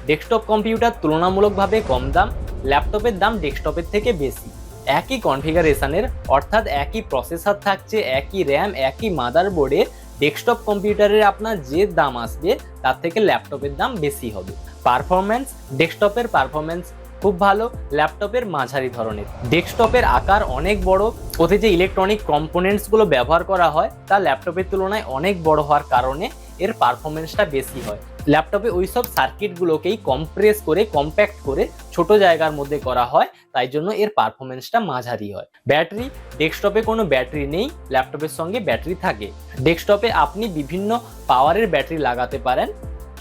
Desktop computer তুলনামূলকভাবে কম দাম, ল্যাপটপের দাম ডেস্কটপের থেকে বেশি। একই কনফিগারেশনের অর্থাৎ একই প্রসেসর থাকছে, একই র্যাম, একই মাদারবোর্ডে ডেস্কটপ কম্পিউটারের আপনার যে দাম আসবে তার থেকে ল্যাপটপের দাম বেশি হবে। পারফরম্যান্স, ডেস্কটপের পারফরম্যান্স খুব ভালো, ল্যাপটপের মাঝারি ধরনের। ডেস্কটপের আকার অনেক বড়, ওতে যে ইলেকট্রনিক কম্পোনেন্টসগুলো ব্যবহার করা হয় তা ল্যাপটপের তুলনায় অনেক বড় হওয়ার কারণে এর পারফরমেন্সটা বেশি হয়। ল্যাপটপে ওই সব সার্কিটগুলোকেই কম্প্রেস করে কম্প্যাক্ট করে ছোট জায়গার মধ্যে করা হয়, তাই জন্য এর পারফরমেন্সটা মাঝারি হয়। ব্যাটারি, ডেস্কটপে কোনো ব্যাটারি নেই, ল্যাপটপের সঙ্গে ব্যাটারি থাকে। ডেস্কটপে আপনি বিভিন্ন পাওয়ারের ব্যাটারি লাগাতে পারেন,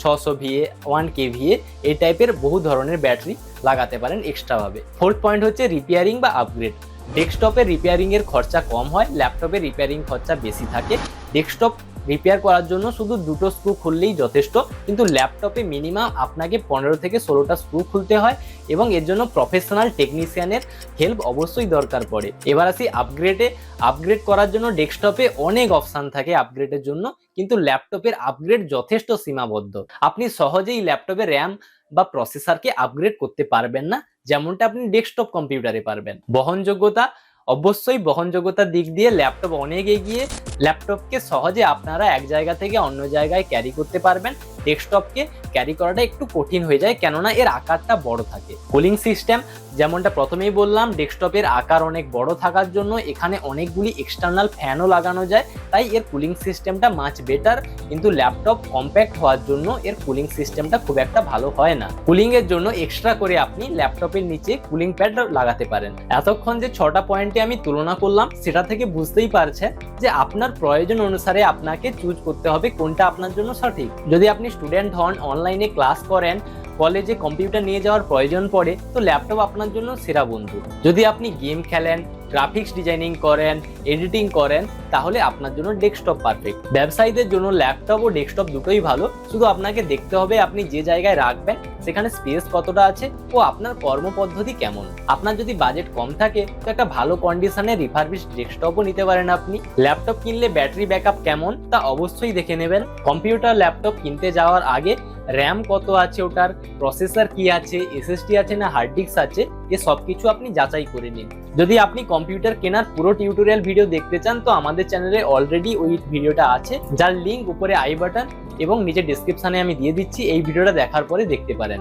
600 VA, 1 kVA এই টাইপের বহু ধরনের ব্যাটারি লাগাতে পারেন এক্সট্রাভাবে। ফোর্থ পয়েন্ট হচ্ছে রিপেয়ারিং বা আপগ্রেড। ডেস্কটপের রিপেয়ারিং এর খরচা কম হয়, ল্যাপটপের রিপেয়ারিং খরচা বেশি থাকে। ডেস্কটপ রিপেয়ার করার জন্য শুধু 2টো স্ক্রু খুললেই যথেষ্ট, কিন্তু ল্যাপটপে মিনিমাম আপনাকে 15 থেকে 16টা স্ক্রু খুলতে হয় এবং এর জন্য প্রফেশনাল টেকনিশিয়ানের হেল্প অবশ্যই দরকার পড়ে। এবার আসি আপগ্রেডে। আপগ্রেড করার জন্য ডেস্কটপে অনেক অপশান থাকে আপগ্রেডের জন্য, কিন্তু ল্যাপটপের আপগ্রেড যথেষ্ট সীমাবদ্ধ। আপনি সহজেই ল্যাপটপের র্যাম বা প্রসেসরকে আপগ্রেড করতে পারবেন না, যেমনটা আপনি ডেস্কটপ কম্পিউটারে পারবেন। বহনযোগ্যতা, অবশ্যই বহনযোগ্যতার দিক দিয়ে ল্যাপটপ অনেক এগিয়ে। ল্যাপটপকে সহজে আপনারা এক জায়গা থেকে অন্য জায়গায় ক্যারি করতে পারবেন। ডেস্কটপকে ক্যারি করাটা একটু কঠিন হয়ে যায়, কেননা এর আকারটা বড় থাকে। কুলিং সিস্টেম, যেমনটা প্রথমেই বললাম, ডেস্কটপের আকার অনেক বড় থাকার জন্য এখানে অনেকগুলি এক্সটার্নাল ফ্যানও লাগানো যায়, তাই এর কুলিং সিস্টেমটা মাচ বেটার। কিন্তু ল্যাপটপ কম্প্যাক্ট হওয়ার জন্য এর কুলিং সিস্টেমটা খুব একটা ভালো হয় না। কুলিং এর জন্য এক্সট্রা করে আপনি ল্যাপটপের নিচে কুলিং প্যাড লাগাতে পারেন। এতক্ষণ যে 6টা পয়েন্টে আমি তুলনা করলাম সেটা থেকে বুঝতেই পারছেন যে আপনার প্রয়োজন অনুসারে আপনাকে চুজ করতে হবে কোনটা আপনার জন্য সঠিক। যদি আপনি স্টুডেন্ট হন, অনলাইনে ক্লাস করেন, কলেজে কম্পিউটার নিয়ে যাওয়ার প্রয়োজন পড়ে, তো ল্যাপটপ আপনার জন্য সেরা বন্ধু। যদি আপনি গেম খেলেন, গ্রাফিক্স ডিজাইনিং করেন, এডিটিং করেন, তাহলে আপনার জন্য ডেস্কটপ পারফেক্ট। ব্যবসায়ীদের জন্য ল্যাপটপ ও ডেস্কটপ দুটোই ভালো, শুধু আপনাকে দেখতে হবে আপনি যে জায়গায় রাখবেন সেখানে স্পেস কতটা আছে ও আপনার কর্মপদ্ধতি কেমন। আপনার যদি বাজেট কম থাকে তো একটা ভালো কন্ডিশনে রিফারবিশড ডেস্কটপও নিতে পারেন আপনি। ল্যাপটপ কিনলে ব্যাটারি ব্যাকআপ কেমন তা অবশ্যই দেখে নেবেন। কম্পিউটার ল্যাপটপ কিনতে যাওয়ার আগে র্যাম কত আছে ওটার, প্রসেসর কি আছে, SSD আছে না হার্ড ডিস্ক আছে, এ সব কিছু আপনি যাচাই করে নিন। যদি আপনি কম্পিউটার কেনার পুরো টিউটোরিয়াল ভিডিও দেখতে চান তো আমাদের চ্যানেলে অলরেডি ওই ভিডিওটা আছে, যার লিঙ্ক উপরে আই বাটন এবং নিচে ডেসক্রিপশনে আমি দিয়ে দিচ্ছি, এই ভিডিওটা দেখার পরে দেখতে পারেন।